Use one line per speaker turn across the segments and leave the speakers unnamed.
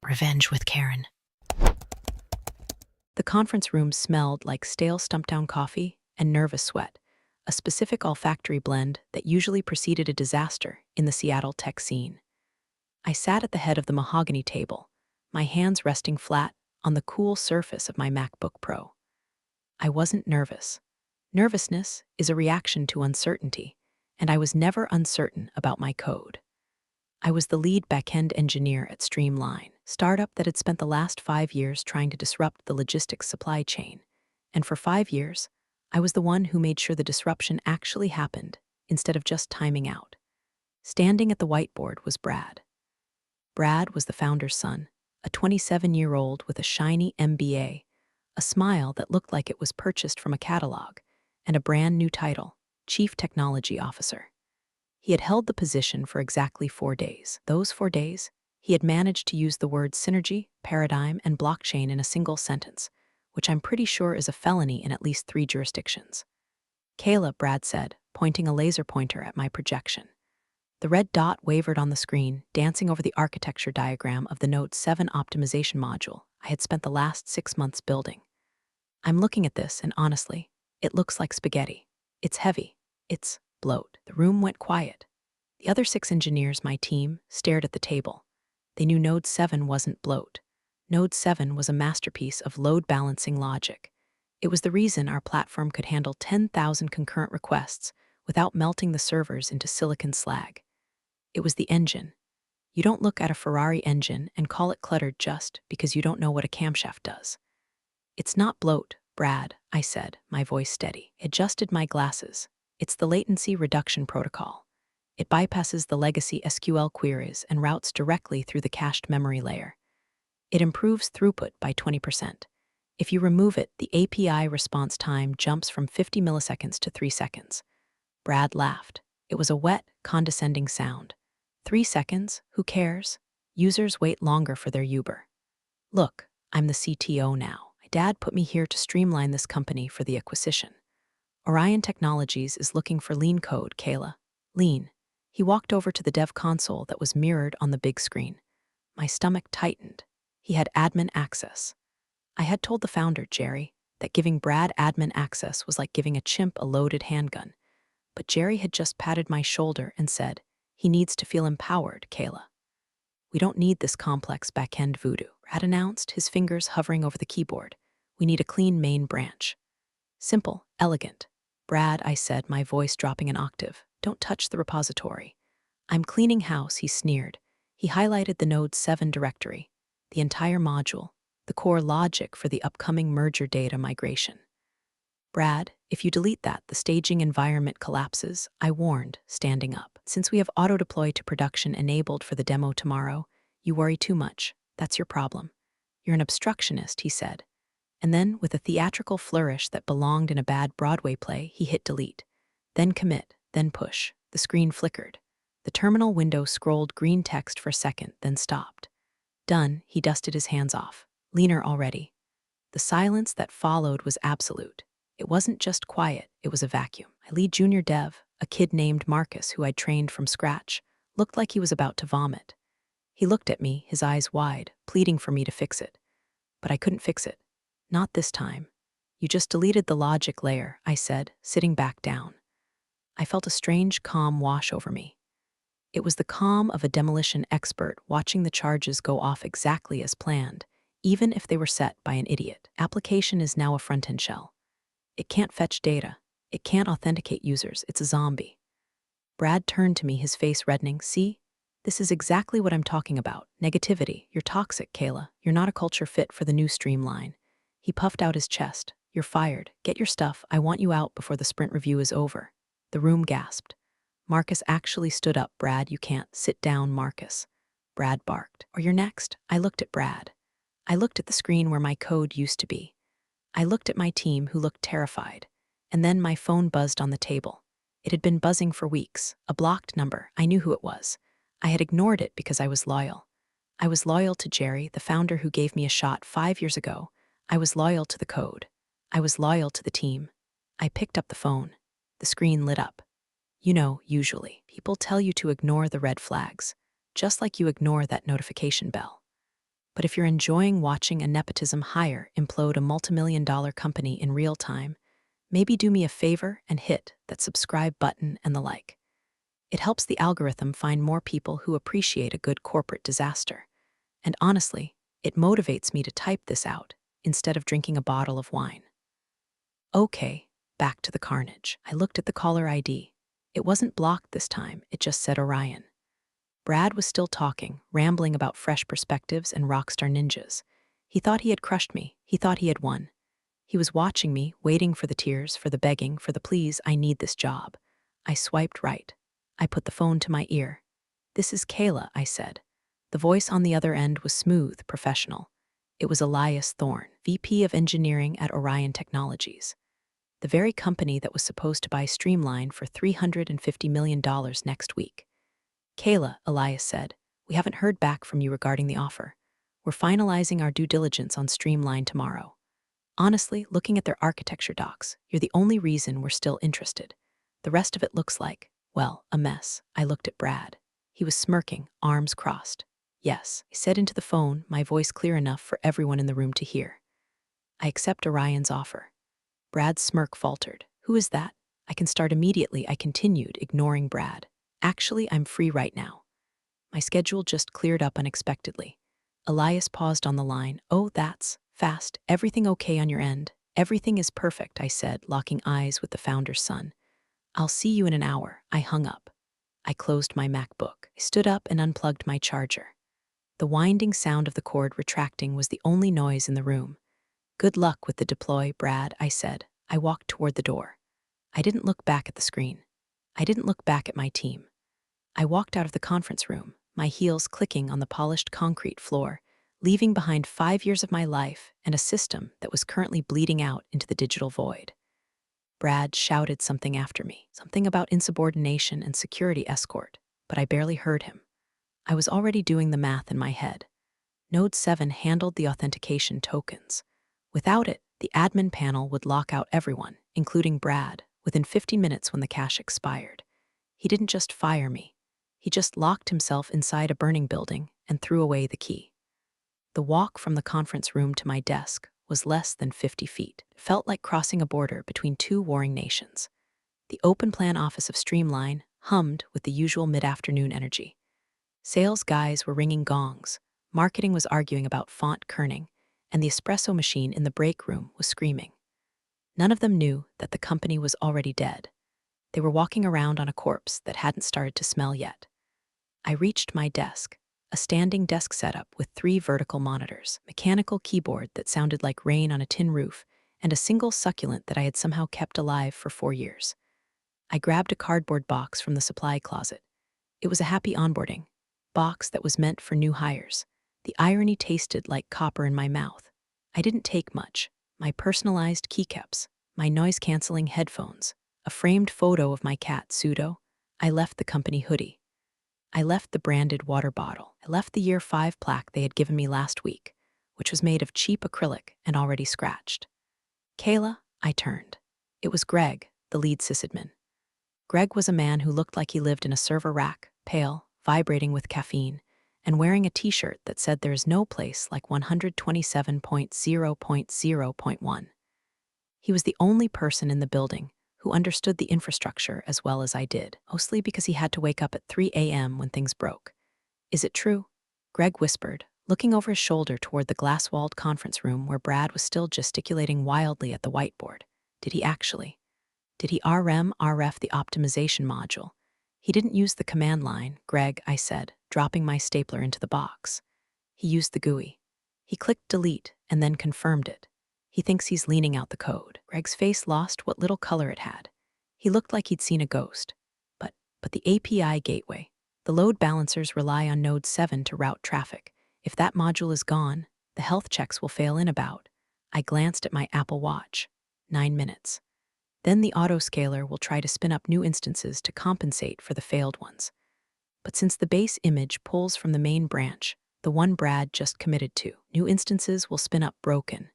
Revenge with Karen.
The conference room smelled like stale stumptown coffee and nervous sweat, a specific olfactory blend that usually preceded a disaster in the Seattle tech scene. I sat at the head of the mahogany table, my hands resting flat on the cool surface of my MacBook Pro. I wasn't nervous. Nervousness is a reaction to uncertainty, and I was never uncertain about my code. I was the lead backend engineer at Streamline, startup that had spent the last 5 years trying to disrupt the logistics supply chain. And for 5 years, I was the one who made sure the disruption actually happened instead of just timing out. Standing at the whiteboard was Brad. Brad was the founder's son, a 27-year-old with a shiny MBA, a smile that looked like it was purchased from a catalog, and a brand new title, Chief Technology Officer. He had held the position for exactly 4 days. Those 4 days, he had managed to use the words synergy, paradigm, and blockchain in a single sentence, which I'm pretty sure is a felony in at least 3 jurisdictions. Kayla, Brad said, pointing a laser pointer at my projection. The red dot wavered on the screen, dancing over the architecture diagram of the Node 7 optimization module I had spent the last 6 months building. I'm looking at this, and honestly, it looks like spaghetti. It's heavy. It's bloat. The room went quiet. The other 6 engineers, my team, stared at the table. They knew Node 7 wasn't bloat. Node 7 was a masterpiece of load balancing logic. It was the reason our platform could handle 10,000 concurrent requests without melting the servers into silicon slag. It was the engine. You don't look at a Ferrari engine and call it cluttered just because you don't know what a camshaft does. It's not bloat, Brad, I said, my voice steady. Adjusted my glasses. It's the latency reduction protocol. It bypasses the legacy SQL queries and routes directly through the cached memory layer. It improves throughput by 20%. If you remove it, the API response time jumps from 50 milliseconds to 3 seconds. Brad laughed. It was a wet, condescending sound. 3 seconds? Who cares? Users wait longer for their Uber. Look, I'm the CTO now. My dad put me here to streamline this company for the acquisition. Orion Technologies is looking for lean code, Kayla. Lean. He walked over to the dev console that was mirrored on the big screen. My stomach tightened. He had admin access. I had told the founder, Jerry, that giving Brad admin access was like giving a chimp a loaded handgun. But Jerry had just patted my shoulder and said, he needs to feel empowered, Kayla. We don't need this complex back-end voodoo, Brad announced, his fingers hovering over the keyboard. We need a clean main branch. Simple, elegant. Brad, I said, my voice dropping an octave. Don't touch the repository. I'm cleaning house, he sneered. He highlighted the Node 7 directory, the entire module, the core logic for the upcoming merger data migration. Brad, if you delete that, the staging environment collapses, I warned, standing up. Since we have auto-deploy to production enabled for the demo tomorrow, you worry too much. That's your problem. You're an obstructionist, he said. And then, with a theatrical flourish that belonged in a bad Broadway play, he hit delete. Then commit, then push. The screen flickered. The terminal window scrolled green text for a second, then stopped. Done, he dusted his hands off. Leaner already. The silence that followed was absolute. It wasn't just quiet, it was a vacuum. My lead junior dev, a kid named Marcus who I'd trained from scratch, looked like he was about to vomit. He looked at me, his eyes wide, pleading for me to fix it. But I couldn't fix it. Not this time. You just deleted the logic layer, I said, sitting back down. I felt a strange calm wash over me. It was the calm of a demolition expert watching the charges go off exactly as planned, even if they were set by an idiot. Application is now a front-end shell. It can't fetch data. It can't authenticate users. It's a zombie. Brad turned to me, his face reddening. See? This is exactly what I'm talking about. Negativity. You're toxic, Kayla. You're not a culture fit for the new Streamline. He puffed out his chest. You're fired. Get your stuff. I want you out before the sprint review is over. The room gasped. Marcus actually stood up. Brad, you can't. Sit down, Marcus. Brad barked. Or you're next. I looked at Brad. I looked at the screen where my code used to be. I looked at my team, who looked terrified. And then my phone buzzed on the table. It had been buzzing for weeks. A blocked number. I knew who it was. I had ignored it because I was loyal. I was loyal to Jerry, the founder who gave me a shot 5 years ago. I was loyal to the code. I was loyal to the team. I picked up the phone. The screen lit up. You know, usually, people tell you to ignore the red flags, just like you ignore that notification bell. But if you're enjoying watching a nepotism hire implode a multimillion-dollar company in real time, maybe do me a favor and hit that subscribe button and the like. It helps the algorithm find more people who appreciate a good corporate disaster. And honestly, it motivates me to type this out instead of drinking a bottle of wine. Okay, back to the carnage. I looked at the caller ID. It wasn't blocked this time, it just said Orion. Brad was still talking, rambling about fresh perspectives and rockstar ninjas. He thought he had crushed me. He thought he had won. He was watching me, waiting for the tears, for the begging, for the pleas, I need this job. I swiped right. I put the phone to my ear. This is Kayla, I said. The voice on the other end was smooth, professional. It was Elias Thorne, VP of Engineering at Orion Technologies, the very company that was supposed to buy Streamline for $350 million next week. Kayla, Elias said, we haven't heard back from you regarding the offer. We're finalizing our due diligence on Streamline tomorrow. Honestly, looking at their architecture docs, you're the only reason we're still interested. The rest of it looks like, well, a mess. I looked at Brad. He was smirking, arms crossed. Yes, I said into the phone, my voice clear enough for everyone in the room to hear. I accept Orion's offer. Brad's smirk faltered. Who is that? I can start immediately, I continued, ignoring Brad. Actually, I'm free right now. My schedule just cleared up unexpectedly. Elias paused on the line. Oh, that's fast. Everything okay on your end? Everything is perfect, I said, locking eyes with the founder's son. I'll see you in an hour. I hung up. I closed my MacBook. I stood up and unplugged my charger. The winding sound of the cord retracting was the only noise in the room. Good luck with the deploy, Brad, I said. I walked toward the door. I didn't look back at the screen. I didn't look back at my team. I walked out of the conference room, my heels clicking on the polished concrete floor, leaving behind 5 years of my life and a system that was currently bleeding out into the digital void. Brad shouted something after me, something about insubordination and security escort, but I barely heard him. I was already doing the math in my head. Node 7 handled the authentication tokens. Without it, the admin panel would lock out everyone, including Brad, within 50 minutes when the cache expired. He didn't just fire me. He just locked himself inside a burning building and threw away the key. The walk from the conference room to my desk was less than 50 feet. It felt like crossing a border between two warring nations. The open plan office of Streamline hummed with the usual mid-afternoon energy. Sales guys were ringing gongs, marketing was arguing about font kerning, and the espresso machine in the break room was screaming. None of them knew that the company was already dead. They were walking around on a corpse that hadn't started to smell yet. I reached my desk, a standing desk setup with 3 vertical monitors, mechanical keyboard that sounded like rain on a tin roof, and a single succulent that I had somehow kept alive for 4 years. I grabbed a cardboard box from the supply closet. It was a happy onboarding box that was meant for new hires. The irony tasted like copper in my mouth. I didn't take much. My personalized keycaps, my noise-canceling headphones, a framed photo of my cat, Pseudo. I left the company hoodie. I left the branded water bottle. I left the year 5 plaque they had given me last week, which was made of cheap acrylic and already scratched. Kayla, I turned. It was Greg, the lead sysadmin. Greg was a man who looked like he lived in a server rack, pale, vibrating with caffeine, and wearing a t-shirt that said there is no place like 127.0.0.1. He was the only person in the building who understood the infrastructure as well as I did, mostly because he had to wake up at 3 a.m. when things broke. Is it true? Greg whispered, looking over his shoulder toward the glass-walled conference room where Brad was still gesticulating wildly at the whiteboard. Did he actually? Did he RF the optimization module? He didn't use the command line, Greg, I said, dropping my stapler into the box. He used the GUI. He clicked delete and then confirmed it. He thinks he's leaning out the code. Greg's face lost what little color it had. He looked like he'd seen a ghost. But the API gateway, the load balancers rely on Node 7 to route traffic. If that module is gone, the health checks will fail in about. I glanced at my Apple Watch. 9 minutes. Then the autoscaler will try to spin up new instances to compensate for the failed ones. But since the base image pulls from the main branch, the one Brad just committed to, new instances will spin up broken.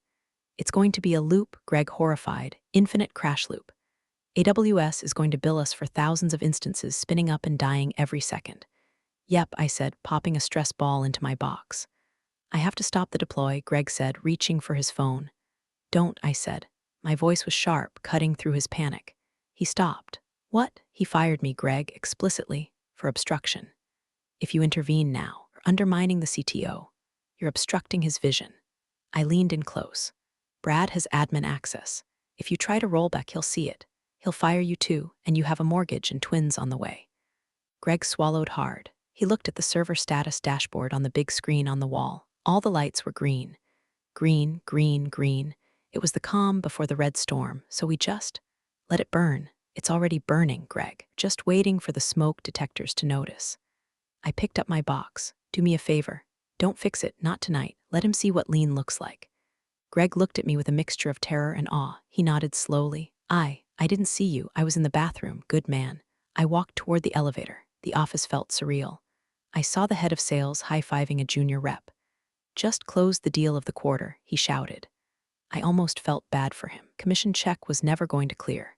It's going to be a loop, Greg horrified, infinite crash loop. AWS is going to bill us for thousands of instances spinning up and dying every second. Yep, I said, popping a stress ball into my box. I have to stop the deploy, Greg said, reaching for his phone. Don't, I said. My voice was sharp, cutting through his panic. He stopped. What? He fired me, Greg, explicitly, for obstruction. If you intervene now, you're undermining the CTO. You're obstructing his vision. I leaned in close. Brad has admin access. If you try to roll back, he'll see it. He'll fire you too, and you have a mortgage and twins on the way. Greg swallowed hard. He looked at the server status dashboard on the big screen on the wall. All the lights were green. Green, green, green. It was the calm before the red storm, so we just let it burn. It's already burning, Greg, just waiting for the smoke detectors to notice. I picked up my box. Do me a favor. Don't fix it, not tonight. Let him see what lean looks like. Greg looked at me with a mixture of terror and awe. He nodded slowly. I didn't see you. I was in the bathroom, good man. I walked toward the elevator. The office felt surreal. I saw the head of sales high-fiving a junior rep. Just closed the deal of the quarter, he shouted. I almost felt bad for him. Commission check was never going to clear.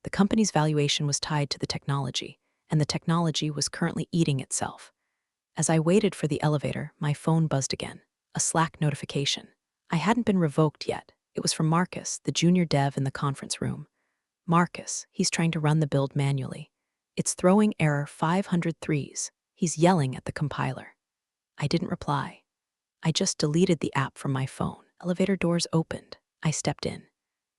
The company's valuation was tied to the technology, and the technology was currently eating itself. As I waited for the elevator, my phone buzzed again. A Slack notification. I hadn't been revoked yet. It was from Marcus, the junior dev in the conference room. Marcus, he's trying to run the build manually. It's throwing error 503s. He's yelling at the compiler. I didn't reply. I just deleted the app from my phone. Elevator doors opened. I stepped in.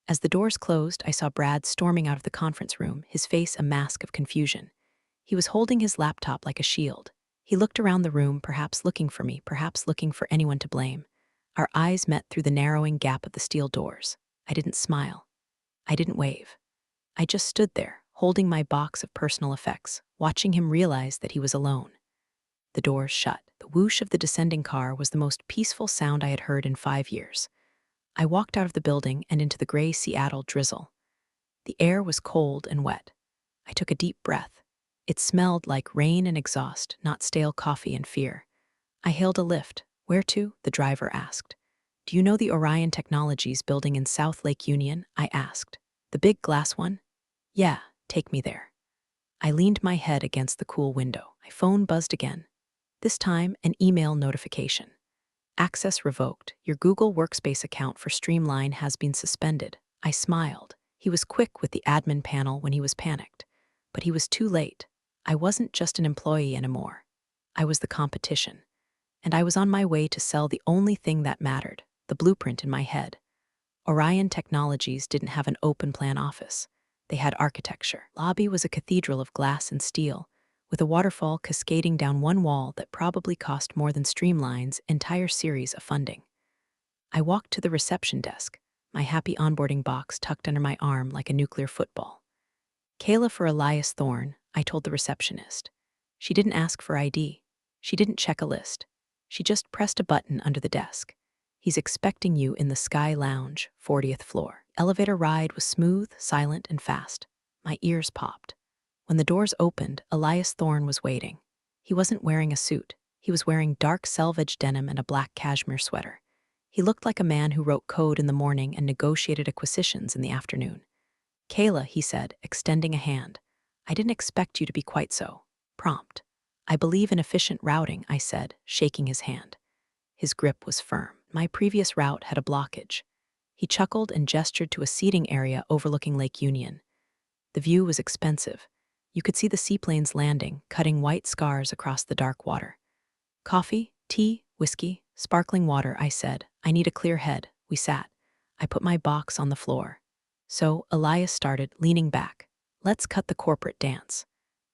As the doors closed, I saw Brad storming out of the conference room, his face a mask of confusion. He was holding his laptop like a shield. He looked around the room, perhaps looking for me, perhaps looking for anyone to blame. Our eyes met through the narrowing gap of the steel doors. I didn't smile. I didn't wave. I just stood there, holding my box of personal effects, watching him realize that he was alone. The doors shut. The whoosh of the descending car was the most peaceful sound I had heard in 5 years. I walked out of the building and into the gray Seattle drizzle. The air was cold and wet. I took a deep breath. It smelled like rain and exhaust, not stale coffee and fear. I hailed a lift. Where to? The driver asked. Do you know the Orion Technologies building in South Lake Union? I asked. The big glass one? Yeah, take me there. I leaned my head against the cool window. My phone buzzed again. This time, an email notification. Access revoked. Your Google Workspace account for Streamline has been suspended. I smiled. He was quick with the admin panel when he was panicked. But he was too late. I wasn't just an employee anymore. I was the competition. And I was on my way to sell the only thing that mattered, the blueprint in my head. Orion Technologies didn't have an open plan office. They had architecture. Lobby was a cathedral of glass and steel, with a waterfall cascading down one wall that probably cost more than Streamline's entire series of funding. I walked to the reception desk, my happy onboarding box tucked under my arm like a nuclear football. Kayla for Elias Thorne, I told the receptionist. She didn't ask for ID. She didn't check a list. She just pressed a button under the desk. He's expecting you in the Sky Lounge, 40th floor. Elevator ride was smooth, silent, and fast. My ears popped. When the doors opened, Elias Thorne was waiting. He wasn't wearing a suit. He was wearing dark selvage denim and a black cashmere sweater. He looked like a man who wrote code in the morning and negotiated acquisitions in the afternoon. Kayla, he said, extending a hand. I didn't expect you to be quite so prompt. I believe in efficient routing, I said, shaking his hand. His grip was firm. My previous route had a blockage. He chuckled and gestured to a seating area overlooking Lake Union. The view was expensive. You could see the seaplanes landing, cutting white scars across the dark water. Coffee, tea, whiskey, sparkling water, I said. I need a clear head. We sat. I put my box on the floor. So Elias started, leaning back. Let's cut the corporate dance.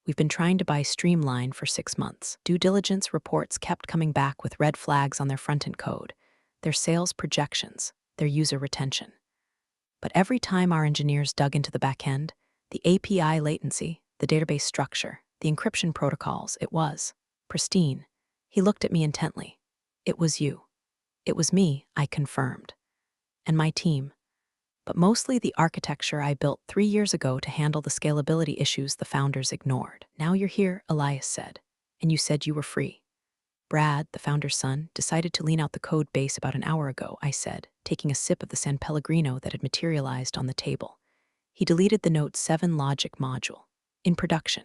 We've been trying to buy Streamline for 6 months. Due diligence reports kept coming back with red flags on their front-end code, their sales projections, their user retention. But every time our engineers dug into the back end, the API latency, the database structure, the encryption protocols, it was pristine. He looked at me intently. It was you. It was me, I confirmed. And my team. But mostly the architecture I built 3 years ago to handle the scalability issues the founders ignored. Now you're here, Elias said. And you said you were free. Brad, the founder's son, decided to lean out the code base about an hour ago, I said, taking a sip of the San Pellegrino that had materialized on the table. He deleted the Note 7 logic module. In production.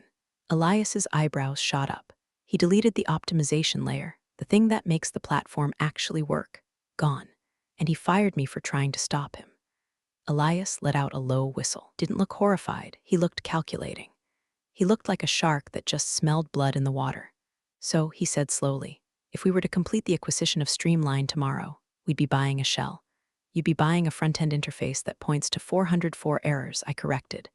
Elias's eyebrows shot up. He deleted the optimization layer, The thing that makes the platform actually work. Gone. And he fired me for trying to stop him. Elias let out a low whistle. Didn't look horrified, he looked calculating. He looked like a shark that just smelled blood in the water. So, he said slowly, if we were to complete the acquisition of Streamline tomorrow, we'd be buying a shell. You'd be buying a front-end interface that points to 404 errors, I corrected.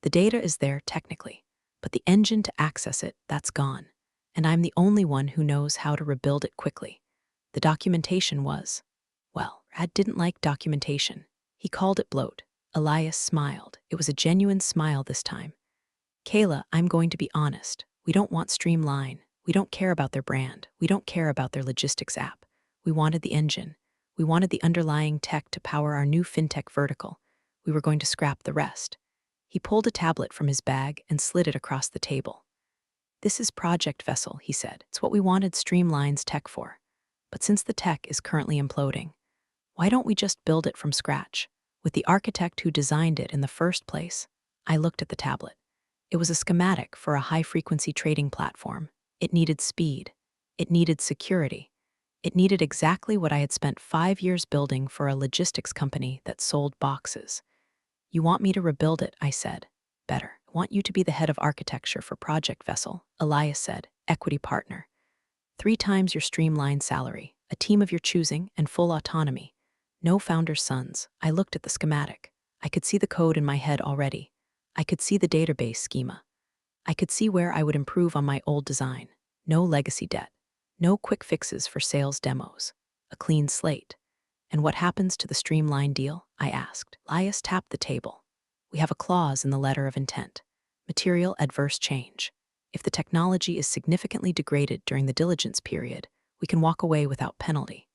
The data is there technically, but the engine to access it, that's gone. And I'm the only one who knows how to rebuild it quickly. The documentation was, well, Brad didn't like documentation. He called it bloat. Elias smiled. It was a genuine smile this time. Kayla, I'm going to be honest. We don't want Streamline. We don't care about their brand. We don't care about their logistics app. We wanted the engine. We wanted the underlying tech to power our new fintech vertical. We were going to scrap the rest. He pulled a tablet from his bag and slid it across the table. This is Project Vessel, he said. It's what we wanted Streamline's tech for. But since the tech is currently imploding, why don't we just build it from scratch? With the architect who designed it in the first place, I looked at the tablet. It was a schematic for a high-frequency trading platform. It needed speed. It needed security. It needed exactly what I had spent 5 years building for a logistics company that sold boxes. You want me to rebuild it, I said. Better. I want you to be the head of architecture for Project Vessel, Elias said, equity partner. 3 times your Streamline salary, a team of your choosing, and full autonomy. No founder's sons. I looked at the schematic. I could see the code in my head already. I could see the database schema. I could see where I would improve on my old design. No legacy debt. No quick fixes for sales demos. A clean slate. And what happens to the Streamline deal? I asked. Elias tapped the table. We have a clause in the letter of intent. Material adverse change. If the technology is significantly degraded during the diligence period, we can walk away without penalty.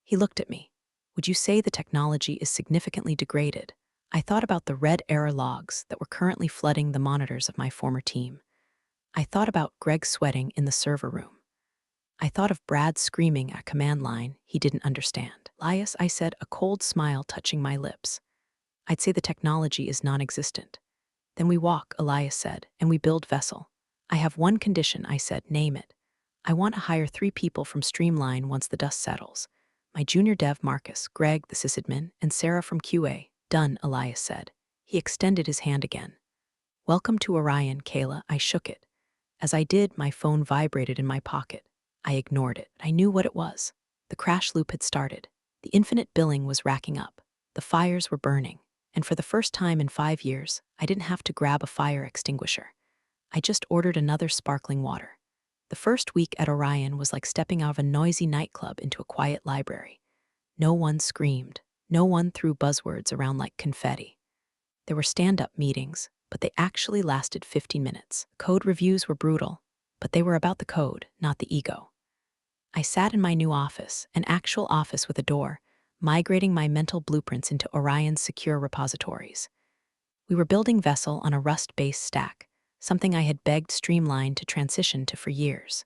He looked at me. Would you say the technology is significantly degraded? I thought about the red error logs that were currently flooding the monitors of my former team. I thought about Greg sweating in the server room. I thought of Brad screaming at command line he didn't understand. Elias, I said, a cold smile touching my lips. I'd say the technology is non-existent. Then we walk, Elias said, and we build Vessel. I have one condition, I said, name it. I want to hire 3 people from Streamline once the dust settles. My junior dev Marcus, Greg, the sysadmin, and Sarah from QA. Done, Elias said. He extended his hand again. Welcome to Orion, Kayla. I shook it. As I did, my phone vibrated in my pocket. I ignored it. I knew what it was. The crash loop had started. The infinite billing was racking up. The fires were burning. And for the first time in 5 years, I didn't have to grab a fire extinguisher. I just ordered another sparkling water. The first week at Orion was like stepping out of a noisy nightclub into a quiet library. No one screamed. No one threw buzzwords around like confetti. There were stand-up meetings, but they actually lasted 15 minutes. Code reviews were brutal, but they were about the code, not the ego. I sat in my new office, an actual office with a door, migrating my mental blueprints into Orion's secure repositories. We were building Vessel on a Rust-based stack, something I had begged Streamline to transition to for years.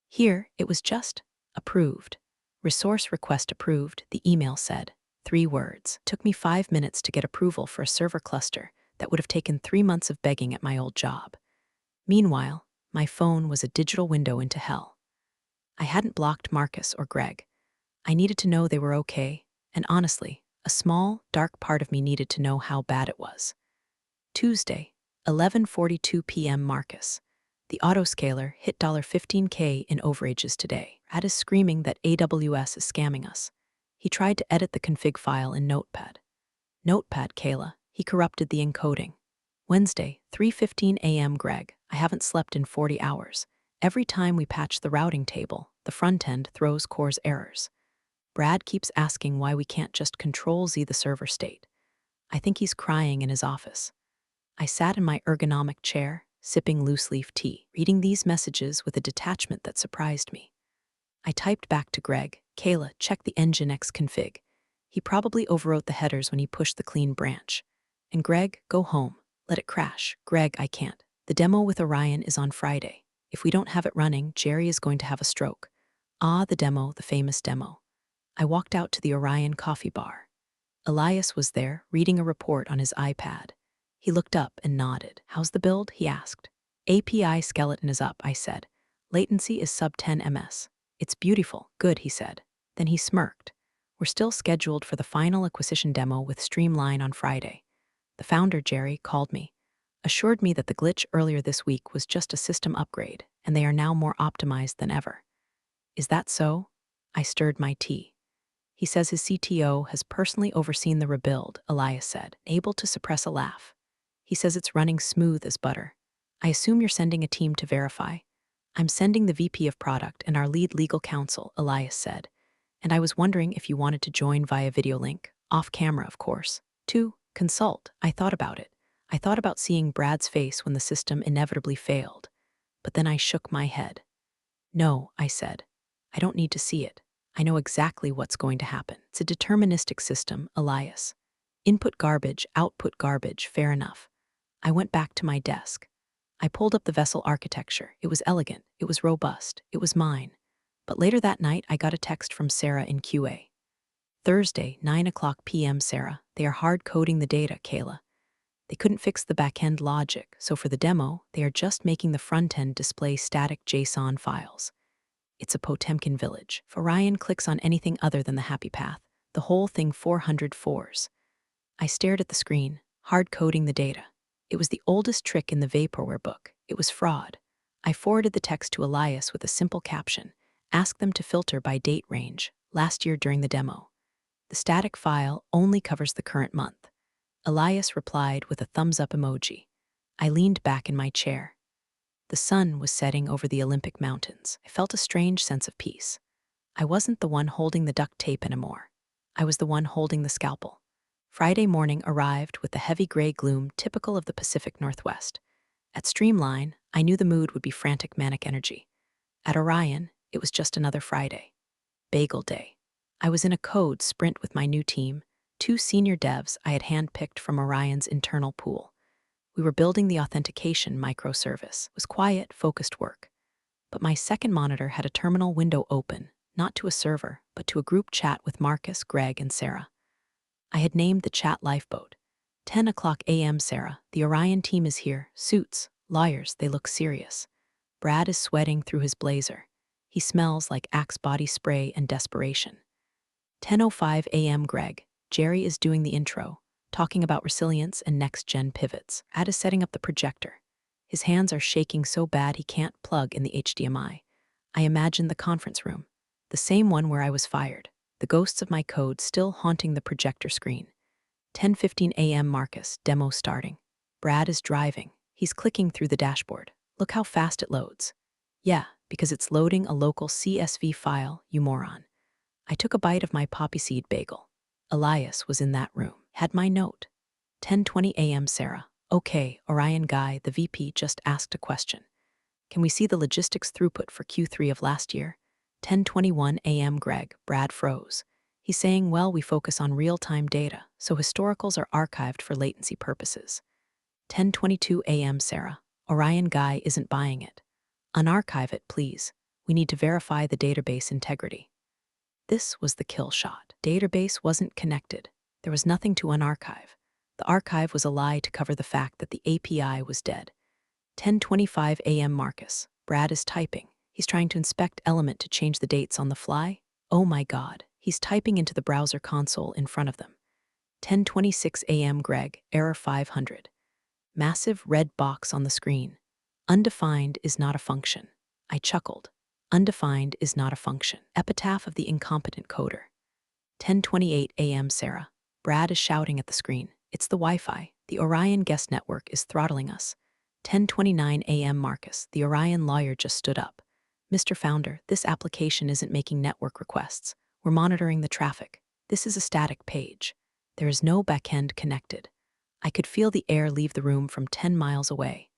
Here, it was just approved. Resource request approved, the email said. 3 words. Took me 5 minutes to get approval for a server cluster that would have taken 3 months of begging at my old job. Meanwhile, my phone was a digital window into hell. I hadn't blocked Marcus or Greg. I needed to know they were okay, and honestly, a small, dark part of me needed to know how bad it was. Tuesday, 11:42 p.m. Marcus. The autoscaler hit $15K in overages today. Brad is screaming that AWS is scamming us. He tried to edit the config file in Notepad. Notepad, Kayla. He corrupted the encoding. Wednesday, 3:15 a.m. Greg. I haven't slept in 40 hours. Every time we patch the routing table, the front end throws core's errors. Brad keeps asking why we can't just Control-Z the server state. I think he's crying in his office. I sat in my ergonomic chair, sipping loose-leaf tea, reading these messages with a detachment that surprised me. I typed back to Greg, Kayla, check the Nginx config. He probably overwrote the headers when he pushed the clean branch. And Greg, go home. Let it crash. Greg, I can't. The demo with Orion is on Friday. If we don't have it running, Jerry is going to have a stroke. Ah, the demo, the famous demo. I walked out to the Orion coffee bar. Elias was there, reading a report on his iPad. He looked up and nodded. How's the build? He asked. API skeleton is up, I said. Latency is sub 10 ms. It's beautiful. Good, he said. Then he smirked. We're still scheduled for the final acquisition demo with Streamline on Friday. The founder, Jerry, called me, assured me that the glitch earlier this week was just a system upgrade, and they are now more optimized than ever. Is that so? I stirred my tea. He says his CTO has personally overseen the rebuild, Elias said, able to suppress a laugh. He says it's running smooth as butter. I assume you're sending a team to verify. I'm sending the VP of product and our lead legal counsel, Elias said, and I was wondering if you wanted to join via video link, off camera, of course. To consult, I thought about it. I thought about seeing Brad's face when the system inevitably failed, but then I shook my head. No, I said. I don't need to see it. I know exactly what's going to happen. It's a deterministic system, Elias. Input garbage, output garbage, fair enough. I went back to my desk. I pulled up the vessel architecture. It was elegant. It was robust. It was mine. But later that night, I got a text from Sarah in QA. Thursday, 9:00 p.m. Sarah, they are hard-coding the data, Kayla. They couldn't fix the back-end logic, so for the demo, they are just making the front-end display static JSON files. It's a Potemkin village. If Orion clicks on anything other than the happy path, the whole thing 404s. I stared at the screen, hard-coding the data. It was the oldest trick in the vaporware book. It was fraud. I forwarded the text to Elias with a simple caption. Ask them to filter by date range, last year during the demo. The static file only covers the current month. Elias replied with a thumbs-up emoji. I leaned back in my chair. The sun was setting over the Olympic Mountains. I felt a strange sense of peace. I wasn't the one holding the duct tape anymore. I was the one holding the scalpel. Friday morning arrived with the heavy gray gloom typical of the Pacific Northwest. At Streamline, I knew the mood would be frantic manic energy. At Orion, it was just another Friday. Bagel day. I was in a code sprint with my new team, 2 senior devs I had handpicked from Orion's internal pool. We were building the authentication microservice. It was quiet, focused work. But my second monitor had a terminal window open, not to a server, but to a group chat with Marcus, Greg, and Sarah. I had named the chat Lifeboat. 10:00 a.m. Sarah, the Orion team is here. Suits, lawyers, they look serious. Brad is sweating through his blazer. He smells like Axe body spray and desperation. 10:05 a.m. Greg, Jerry is doing the intro, talking about resilience and next-gen pivots. Ad is setting up the projector. His hands are shaking so bad he can't plug in the HDMI. I imagine the conference room, the same one where I was fired, the ghosts of my code still haunting the projector screen. 10:15 a.m. Marcus, demo starting. Brad is driving. He's clicking through the dashboard. Look how fast it loads. Yeah, because it's loading a local CSV file, you moron. I took a bite of my poppy seed bagel. Elias was in that room. Had my note. 10:20 a.m. Sarah. Okay, Orion guy, the VP just asked a question. Can we see the logistics throughput for Q3 of last year? 10:21 a.m. Greg, Brad froze. He's saying, well, we focus on real-time data, so historicals are archived for latency purposes. 10:22 a.m. Sarah. Orion guy isn't buying it. Unarchive it, please. We need to verify the database integrity. This was the kill shot. Database wasn't connected. There was nothing to unarchive. The archive was a lie to cover the fact that the API was dead. 10:25 a.m. Marcus. Brad is typing. He's trying to inspect Element to change the dates on the fly. Oh my God. He's typing into the browser console in front of them. 10:26 a.m. Greg, error 500. Massive red box on the screen. Undefined is not a function. I chuckled. Undefined is not a function. Epitaph of the incompetent coder. 10:28 a.m. Sarah. Brad is shouting at the screen. It's the Wi-Fi. The Orion guest network is throttling us. 10:29 a.m. Marcus. The Orion lawyer just stood up. Mr. Founder, this application isn't making network requests. We're monitoring the traffic. This is a static page. There is no backend connected. I could feel the air leave the room from 10 miles away.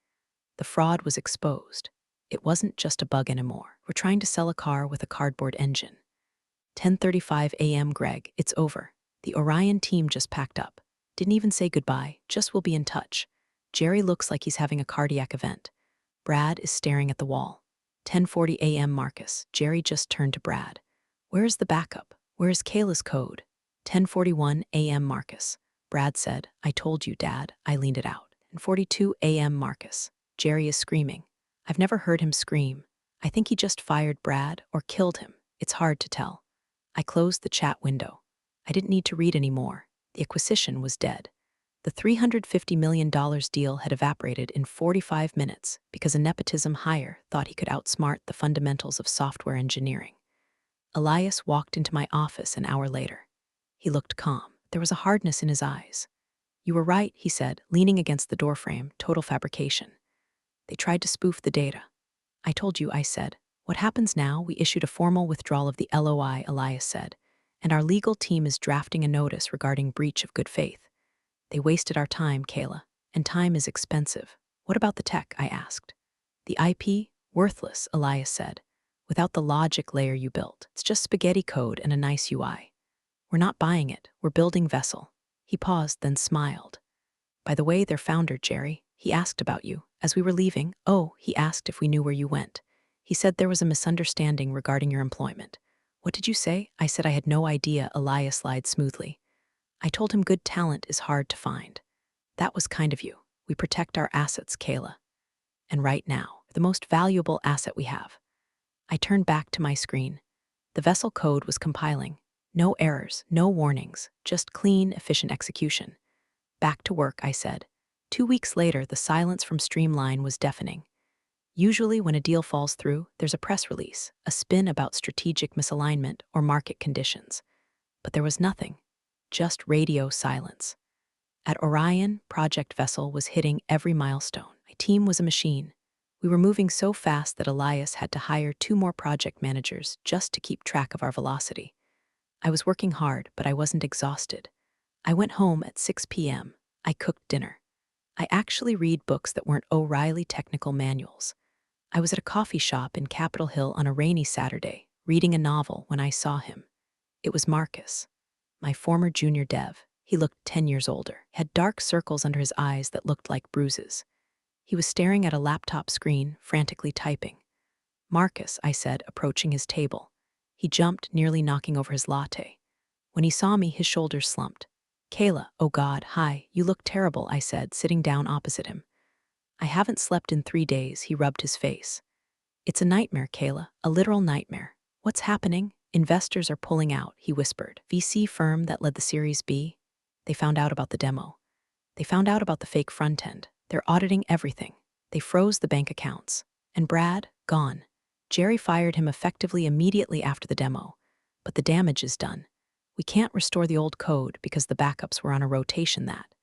The fraud was exposed. It wasn't just a bug anymore. We're trying to sell a car with a cardboard engine. 10:35 a.m. Greg, it's over. The Orion team just packed up. Didn't even say goodbye, just we'll be in touch. Jerry looks like he's having a cardiac event. Brad is staring at the wall. 10:40 a.m. Marcus, Jerry just turned to Brad. Where is the backup? Where is Kayla's code? 10:41 a.m. Marcus. Brad said, I told you, Dad. I leaned it out. 10:42 a.m. Marcus. Jerry is screaming. I've never heard him scream. I think he just fired Brad or killed him. It's hard to tell. I closed the chat window. I didn't need to read anymore. The acquisition was dead. The $350 million deal had evaporated in 45 minutes because a nepotism hire thought he could outsmart the fundamentals of software engineering. Elias walked into my office an hour later. He looked calm. There was a hardness in his eyes. "You were right," he said, leaning against the doorframe. "Total fabrication. They tried to spoof the data." "I told you," I said. "What happens now? We issued a formal withdrawal of the LOI," Elias said, "and our legal team is drafting a notice regarding breach of good faith." "They wasted our time, Kayla, and time is expensive." "What about the tech?" I asked. "The IP? Worthless," Elias said. "Without the logic layer you built. It's just spaghetti code and a nice UI. We're not buying it. We're building Vessel." He paused, then smiled. "By the way, their founder, Jerry, he asked about you. As we were leaving, he asked if we knew where you went. He said there was a misunderstanding regarding your employment." "What did you say?" I said I had no idea. Elias lied smoothly. "I told him good talent is hard to find." "That was kind of you. We protect our assets, Kayla. And right now, the most valuable asset we have." I turned back to my screen. The Vessel code was compiling. No errors, no warnings, just clean, efficient execution. "Back to work," I said. 2 weeks later, the silence from Streamline was deafening. Usually when a deal falls through, there's a press release, a spin about strategic misalignment or market conditions. But there was nothing, just radio silence. At Orion, Project Vessel was hitting every milestone. My team was a machine. We were moving so fast that Elias had to hire 2 more project managers just to keep track of our velocity. I was working hard, but I wasn't exhausted. I went home at 6 p.m. I cooked dinner. I actually read books that weren't O'Reilly technical manuals. I was at a coffee shop in Capitol Hill on a rainy Saturday, reading a novel when I saw him. It was Marcus, my former junior dev. He looked 10 years older, had dark circles under his eyes that looked like bruises. He was staring at a laptop screen, frantically typing. "Marcus," I said, approaching his table. He jumped, nearly knocking over his latte. When he saw me, his shoulders slumped. "Kayla, oh God, hi, you look terrible," I said, sitting down opposite him. "I haven't slept in 3 days," he rubbed his face. "It's a nightmare, Kayla, a literal nightmare." "What's happening?" "Investors are pulling out," he whispered. "VC firm that led the Series B. They found out about the demo. They found out about the fake front end. They're auditing everything. They froze the bank accounts. And Brad, gone. Jerry fired him effectively immediately after the demo. But the damage is done. We can't restore the old code because the backups were on a rotation that."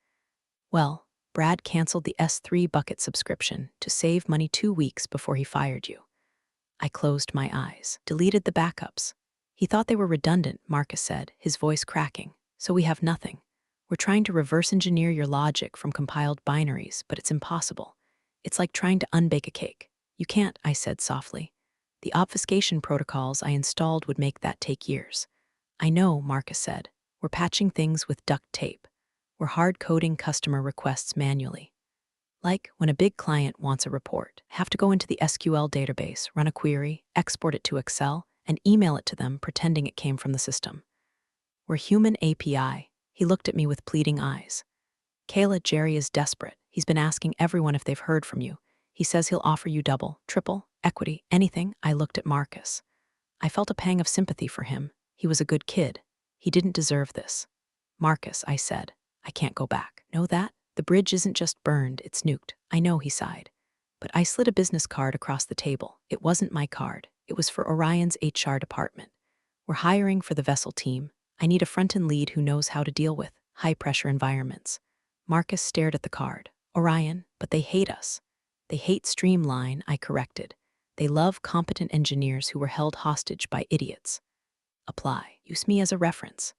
"Well, Brad canceled the S3 bucket subscription to save money 2 weeks before he fired you." I closed my eyes. "Deleted the backups. He thought they were redundant," Marcus said, his voice cracking. "So we have nothing. We're trying to reverse engineer your logic from compiled binaries, but it's impossible. It's like trying to unbake a cake." "You can't," I said softly. "The obfuscation protocols I installed would make that take years." "I know," Marcus said. "We're patching things with duct tape. We're hard-coding customer requests manually. Like when a big client wants a report, have to go into the SQL database, run a query, export it to Excel, and email it to them pretending it came from the system. We're human API." He looked at me with pleading eyes. "Kayla, Jerry is desperate. He's been asking everyone if they've heard from you. He says he'll offer you double, triple, equity, anything." I looked at Marcus. I felt a pang of sympathy for him. He was a good kid. He didn't deserve this. "Marcus," I said, "I can't go back. Know that? The bridge isn't just burned, it's nuked." "I know," he sighed. But I slid a business card across the table. It wasn't my card. It was for Orion's HR department. "We're hiring for the Vessel team. I need a front-end lead who knows how to deal with high-pressure environments." Marcus stared at the card. "Orion, but they hate us." "They hate Streamline," I corrected. "They love competent engineers who were held hostage by idiots." "Apply. Use me as a reference."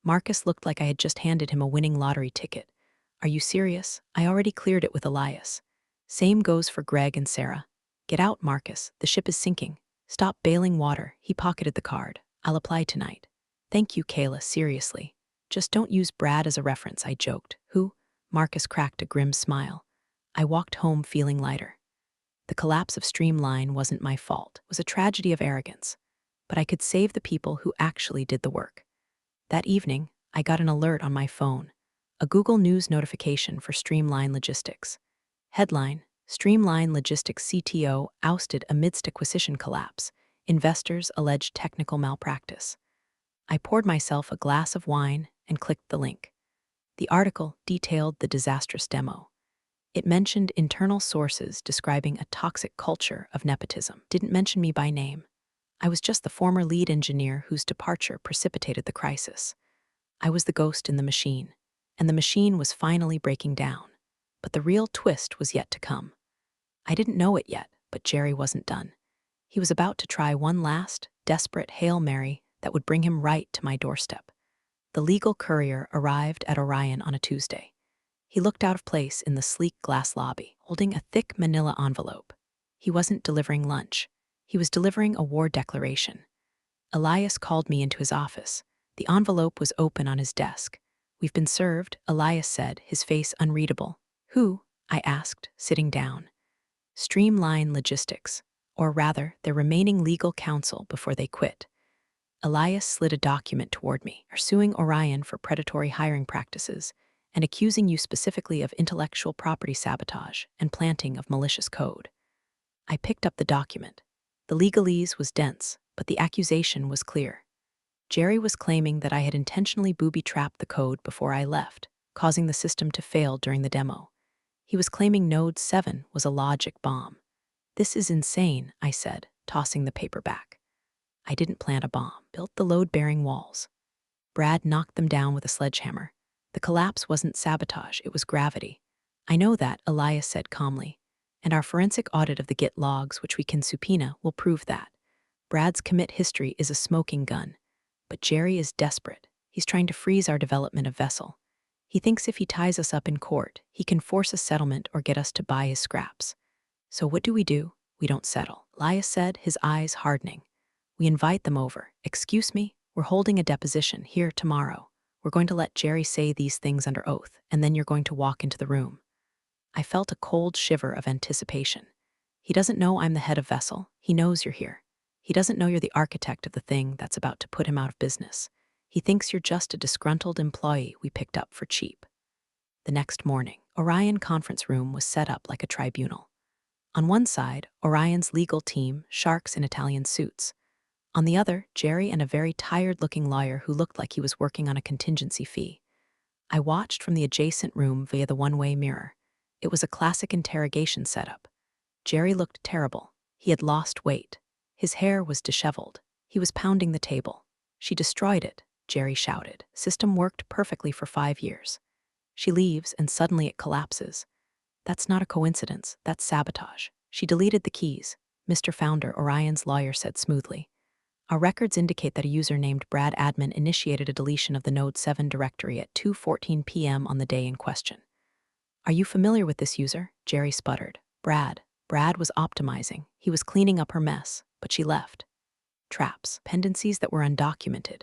Marcus looked like I had just handed him a winning lottery ticket. "Are you serious? I already cleared it with Elias." "Same goes for Greg and Sarah." "Get out, Marcus. The ship is sinking. Stop bailing water." He pocketed the card. "I'll apply tonight." "Thank you, Kayla, seriously. Just don't use Brad as a reference," I joked. "Who?" Marcus cracked a grim smile. I walked home feeling lighter. The collapse of Streamline wasn't my fault. It was a tragedy of arrogance. But I could save the people who actually did the work. That evening, I got an alert on my phone. A Google News notification for Streamline Logistics. Headline: Streamline Logistics CTO ousted amidst acquisition collapse. Investors alleged technical malpractice. I poured myself a glass of wine and clicked the link. The article detailed the disastrous demo. It mentioned internal sources describing a toxic culture of nepotism. Didn't mention me by name. I was just the former lead engineer whose departure precipitated the crisis. I was the ghost in the machine, and the machine was finally breaking down. But the real twist was yet to come. I didn't know it yet, but Jerry wasn't done. He was about to try one last, desperate Hail Mary that would bring him right to my doorstep. The legal courier arrived at Orion on a Tuesday. He looked out of place in the sleek glass lobby, holding a thick manila envelope. He wasn't delivering lunch. He was delivering a war declaration. Elias called me into his office. The envelope was open on his desk. "We've been served," Elias said, his face unreadable. "Who?" I asked, sitting down. "Streamline Logistics, or rather, their remaining legal counsel before they quit." Elias slid a document toward me, suing Orion for predatory hiring practices and accusing you specifically of intellectual property sabotage and planting of malicious code. I picked up the document. The legalese was dense, but the accusation was clear. Jerry was claiming that I had intentionally booby-trapped the code before I left, causing the system to fail during the demo. He was claiming Node 7 was a logic bomb. "This is insane," I said, tossing the paper back. "I didn't plant a bomb, built the load-bearing walls." Brad knocked them down with a sledgehammer. "The collapse wasn't sabotage, it was gravity." "I know that," Elias said calmly. "And our forensic audit of the Git logs, which we can subpoena, will prove that. Brad's commit history is a smoking gun. But Jerry is desperate. He's trying to freeze our development of Vessel. He thinks if he ties us up in court, he can force a settlement or get us to buy his scraps. So what do? We don't settle," Elias said, his eyes hardening. "We invite them over. Excuse me? We're holding a deposition here tomorrow. We're going to let Jerry say these things under oath, and then you're going to walk into the room." I felt a cold shiver of anticipation. He doesn't know I'm the head of Vessel. He knows you're here. He doesn't know you're the architect of the thing that's about to put him out of business. He thinks you're just a disgruntled employee we picked up for cheap. The next morning, Orion conference room was set up like a tribunal. On one side, Orion's legal team, sharks in Italian suits. On the other, Jerry and a very tired-looking lawyer who looked like he was working on a contingency fee. I watched from the adjacent room via the one-way mirror. It was a classic interrogation setup. Jerry looked terrible. He had lost weight. His hair was disheveled. He was pounding the table. "She destroyed it," Jerry shouted. "System worked perfectly for 5 years. She leaves and suddenly it collapses. That's not a coincidence, that's sabotage. She deleted the keys," Mr. Founder, Orion's lawyer, said smoothly. "Our records indicate that a user named Brad Admin initiated a deletion of the Node 7 directory at 2:14 p.m. on the day in question." "Are you familiar with this user?" Jerry sputtered. Brad was optimizing. He was cleaning up her mess, but she left. Traps, dependencies that were undocumented.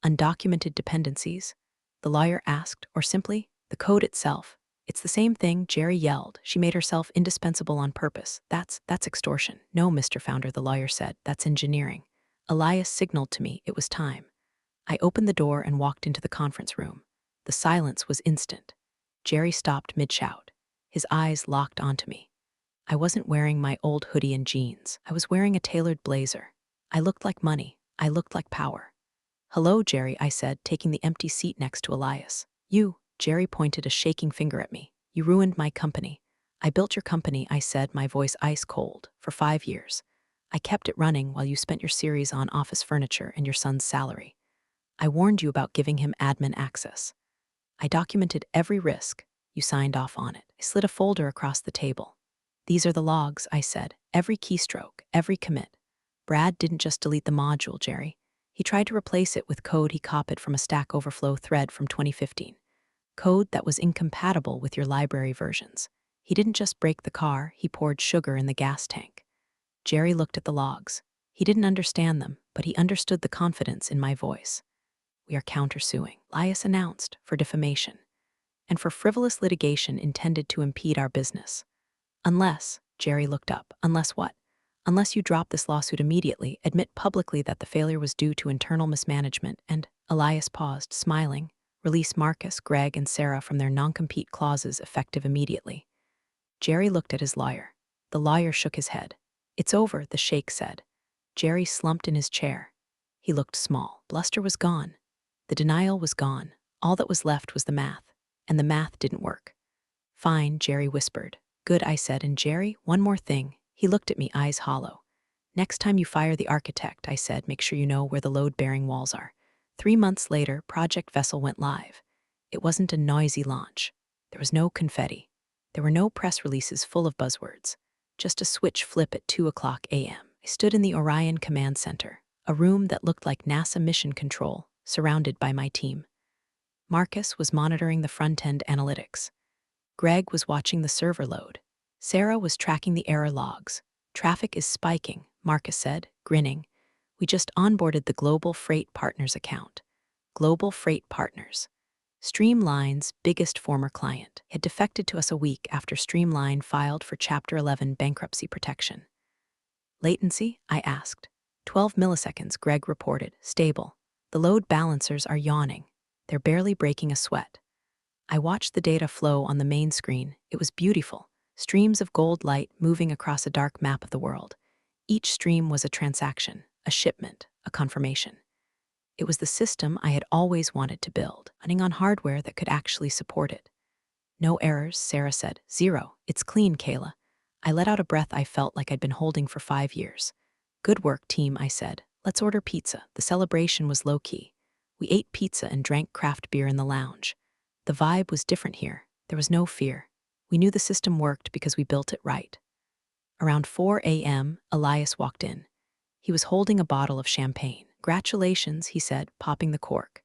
Undocumented dependencies? The lawyer asked, or simply, the code itself. "It's the same thing," Jerry yelled. "She made herself indispensable on purpose. That's extortion." "No, Mr. Founder," the lawyer said. "That's engineering." Elias signaled to me it was time. I opened the door and walked into the conference room. The silence was instant. Jerry stopped mid-shout. His eyes locked onto me. I wasn't wearing my old hoodie and jeans. I was wearing a tailored blazer. I looked like money. I looked like power. "Hello, Jerry," I said, taking the empty seat next to Elias. Jerry pointed a shaking finger at me. "You ruined my company." "I built your company," I said, my voice ice cold, "for 5 years. I kept it running while you spent your series on office furniture and your son's salary. I warned you about giving him admin access. I documented every risk. You signed off on it." I slid a folder across the table. "These are the logs," I said. "Every keystroke, every commit. Brad didn't just delete the module, Jerry. He tried to replace it with code he copied from a Stack Overflow thread from 2015. Code that was incompatible with your library versions. He didn't just break the car, he poured sugar in the gas tank." Jerry looked at the logs. He didn't understand them, but he understood the confidence in my voice. "We are countersuing," Elias announced, "for defamation. And for frivolous litigation intended to impede our business. Unless," Jerry looked up, "unless what? Unless you drop this lawsuit immediately, admit publicly that the failure was due to internal mismanagement, and," Elias paused, smiling, "release Marcus, Greg, and Sarah from their non-compete clauses effective immediately." Jerry looked at his lawyer. The lawyer shook his head. It's over, the sheikh said. Jerry slumped in his chair. He looked small. Bluster was gone. The denial was gone. All that was left was the math. And the math didn't work. Fine, Jerry whispered. Good, I said, and Jerry, one more thing. He looked at me, eyes hollow. Next time you fire the architect, I said, make sure you know where the load-bearing walls are. 3 months later, Project Vessel went live. It wasn't a noisy launch. There was no confetti. There were no press releases full of buzzwords. Just a switch flip at 2:00 a.m. I stood in the Orion Command Center, a room that looked like NASA Mission Control, surrounded by my team. Marcus was monitoring the front-end analytics. Greg was watching the server load. Sarah was tracking the error logs. Traffic is spiking, Marcus said, grinning. We just onboarded the Global Freight Partners account. Global Freight Partners. Streamline's biggest former client had defected to us a week after Streamline filed for Chapter 11 bankruptcy protection. Latency? I asked. 12 milliseconds, Greg reported. Stable. The load balancers are yawning. They're barely breaking a sweat. I watched the data flow on the main screen. It was beautiful. Streams of gold light moving across a dark map of the world. Each stream was a transaction, a shipment, a confirmation. It was the system I had always wanted to build, running on hardware that could actually support it. No errors, Sarah said. 0. It's clean, Kayla. I let out a breath I felt like I'd been holding for 5 years. Good work, team, I said. Let's order pizza. The celebration was low-key. We ate pizza and drank craft beer in the lounge. The vibe was different here. There was no fear. We knew the system worked because we built it right. Around 4 a.m., Elias walked in. He was holding a bottle of champagne. Congratulations, he said, popping the cork.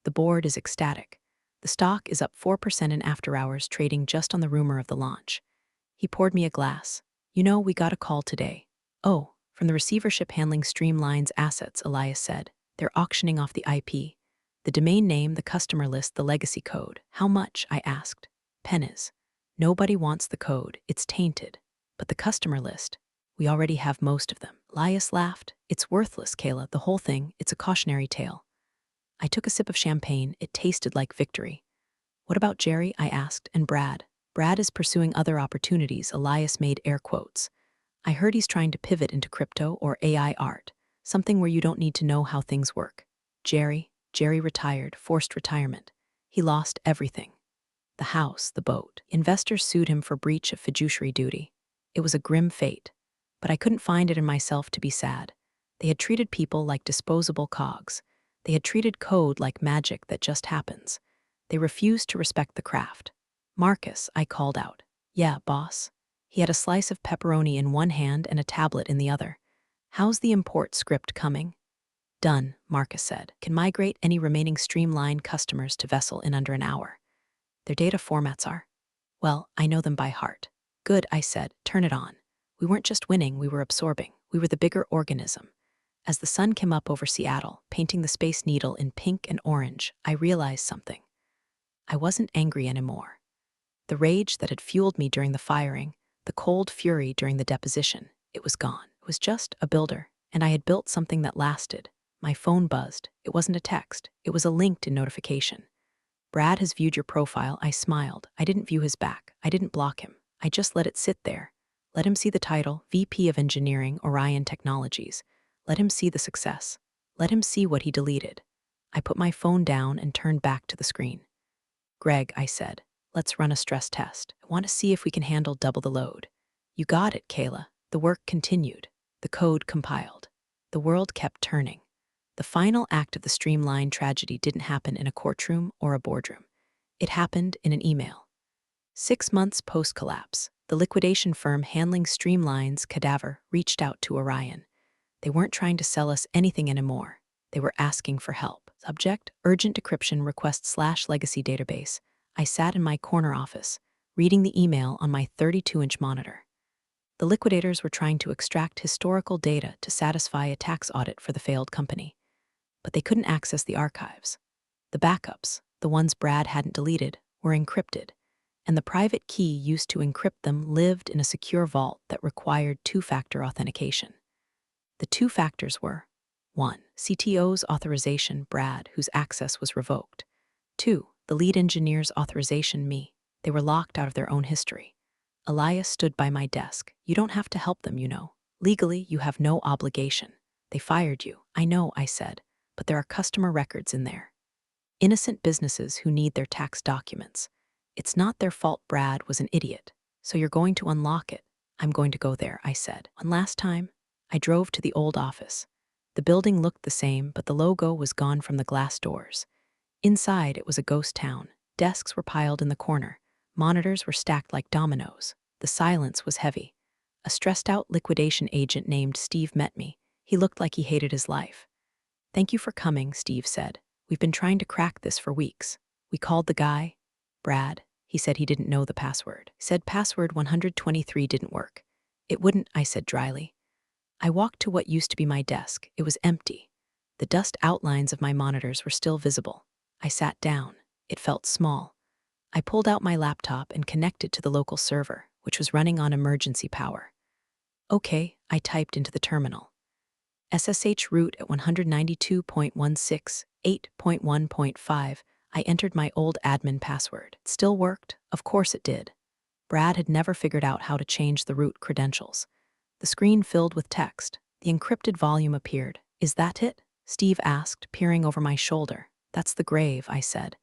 The board is ecstatic. The stock is up 4% in after-hours trading just on the rumor of the launch. He poured me a glass. You know, we got a call today. Oh, from the receivership handling Streamline's assets, Elias said. They're auctioning off the IP. The domain name, the customer list, the legacy code. How much? I asked. Pennies. Nobody wants the code. It's tainted. But the customer list, we already have most of them. Elias laughed. It's worthless, Kayla, the whole thing. It's a cautionary tale. I took a sip of champagne. It tasted like victory. What about Jerry? I asked. And Brad? Brad is pursuing other opportunities. Elias made air quotes. I heard he's trying to pivot into crypto or AI art, something where you don't need to know how things work. Jerry retired, forced retirement. He lost everything. The house, the boat. Investors sued him for breach of fiduciary duty. It was a grim fate, but I couldn't find it in myself to be sad. They had treated people like disposable cogs. They had treated code like magic that just happens. They refused to respect the craft. Marcus, I called out. Yeah, boss. He had a slice of pepperoni in one hand and a tablet in the other. How's the import script coming? Done, Marcus said. Can migrate any remaining Streamline customers to Vessel in under an hour. Their data formats are? Well, I know them by heart. Good, I said. Turn it on. We weren't just winning, we were absorbing. We were the bigger organism. As the sun came up over Seattle, painting the Space Needle in pink and orange, I realized something. I wasn't angry anymore. The rage that had fueled me during the firing, the cold fury during the deposition, it was gone. It was just a builder, and I had built something that lasted. My phone buzzed. It wasn't a text. It was a LinkedIn notification. Brad has viewed your profile. I smiled. I didn't view his back. I didn't block him. I just let it sit there. Let him see the title, VP of Engineering, Orion Technologies. Let him see the success. Let him see what he deleted. I put my phone down and turned back to the screen. Greg, I said, let's run a stress test. I want to see if we can handle double the load. You got it, Kayla. The work continued. The code compiled. The world kept turning. The final act of the Streamline tragedy didn't happen in a courtroom or a boardroom. It happened in an email. 6 months post-collapse, the liquidation firm handling Streamline's cadaver reached out to Orion. They weren't trying to sell us anything anymore. They were asking for help. Subject, urgent decryption request/legacy database. I sat in my corner office, reading the email on my 32-inch monitor. The liquidators were trying to extract historical data to satisfy a tax audit for the failed company. But they couldn't access the archives. The backups, the ones Brad hadn't deleted, were encrypted, and the private key used to encrypt them lived in a secure vault that required two-factor authentication. The two factors were: 1. CTO's authorization, Brad, whose access was revoked. 2. The lead engineer's authorization, me. They were locked out of their own history. Elias stood by my desk. You don't have to help them, you know. Legally, you have no obligation. They fired you. I know, I said, but there are customer records in there. Innocent businesses who need their tax documents. It's not their fault Brad was an idiot. So you're going to unlock it. I'm going to go there, I said. One last time, I drove to the old office. The building looked the same, but the logo was gone from the glass doors. Inside, it was a ghost town. Desks were piled in the corner. Monitors were stacked like dominoes. The silence was heavy. A stressed-out liquidation agent named Steve met me. He looked like he hated his life. "Thank you for coming," Steve said. "We've been trying to crack this for weeks. We called the guy, Brad. He said he didn't know the password. Said password 123 didn't work. It wouldn't," I said dryly. I walked to what used to be my desk. It was empty. The dust outlines of my monitors were still visible. I sat down. It felt small. I pulled out my laptop and connected to the local server, which was running on emergency power. "Okay," I typed into the terminal. SSH root at 192.168.1.5. I entered my old admin password. It still worked. Of course it did. Brad had never figured out how to change the root credentials. The screen filled with text. The encrypted volume appeared. "Is that it?" Steve asked, peering over my shoulder. "That's the grave," I said.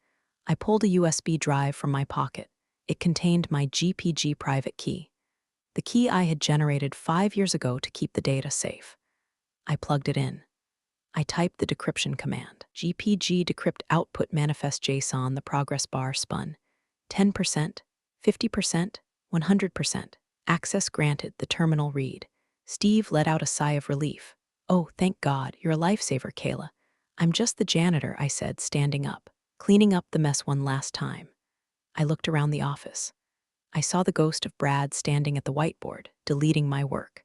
I pulled a USB drive from my pocket. It contained my GPG private key, the key I had generated 5 years ago to keep the data safe. I plugged it in. I typed the decryption command. GPG decrypt output manifest JSON. The progress bar spun. 10%, 50%, 100%. Access granted. The terminal read. Steve let out a sigh of relief. "Oh, thank God, you're a lifesaver, Kayla." "I'm just the janitor," I said, standing up, cleaning up the mess one last time. I looked around the office. I saw the ghost of Brad standing at the whiteboard, deleting my work.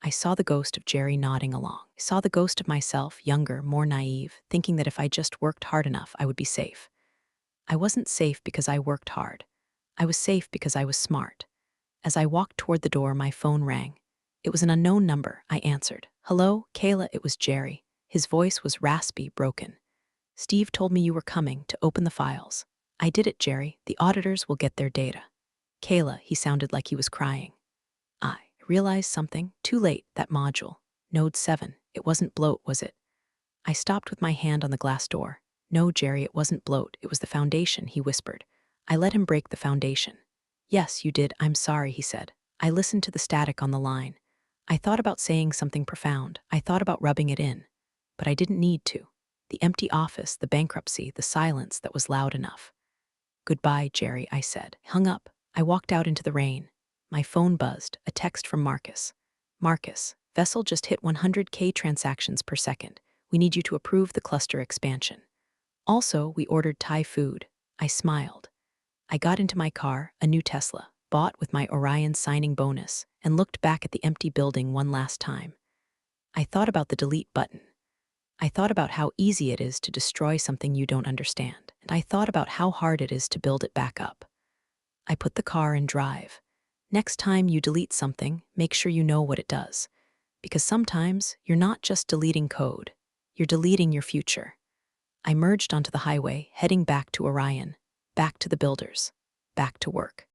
I saw the ghost of Jerry nodding along. I saw the ghost of myself, younger, more naive, thinking that if I just worked hard enough, I would be safe. I wasn't safe because I worked hard. I was safe because I was smart. As I walked toward the door, my phone rang. It was an unknown number. I answered. "Hello, Kayla." It was Jerry. His voice was raspy, broken. "Steve told me you were coming to open the files." "I did it, Jerry. The auditors will get their data." "Kayla," he sounded like he was crying. I realized something. Too late, that module. Node 7. It wasn't bloat, was it? I stopped with my hand on the glass door. "No, Jerry, it wasn't bloat. It was the foundation," he whispered. I let him break the foundation. "Yes, you did. I'm sorry," he said. I listened to the static on the line. I thought about saying something profound. I thought about rubbing it in. But I didn't need to. The empty office, the bankruptcy, the silence that was loud enough. "Goodbye, Jerry," I said. Hung up. I walked out into the rain. My phone buzzed, a text from Marcus. "Marcus, vessel just hit 100K transactions per second. We need you to approve the cluster expansion. Also, we ordered Thai food." I smiled. I got into my car, a new Tesla, bought with my Orion signing bonus, and looked back at the empty building one last time. I thought about the delete button. I thought about how easy it is to destroy something you don't understand, and I thought about how hard it is to build it back up. I put the car in drive. Next time you delete something, make sure you know what it does. Because sometimes you're not just deleting code, you're deleting your future. I merged onto the highway, heading back to Orion, back to the builders, back to work.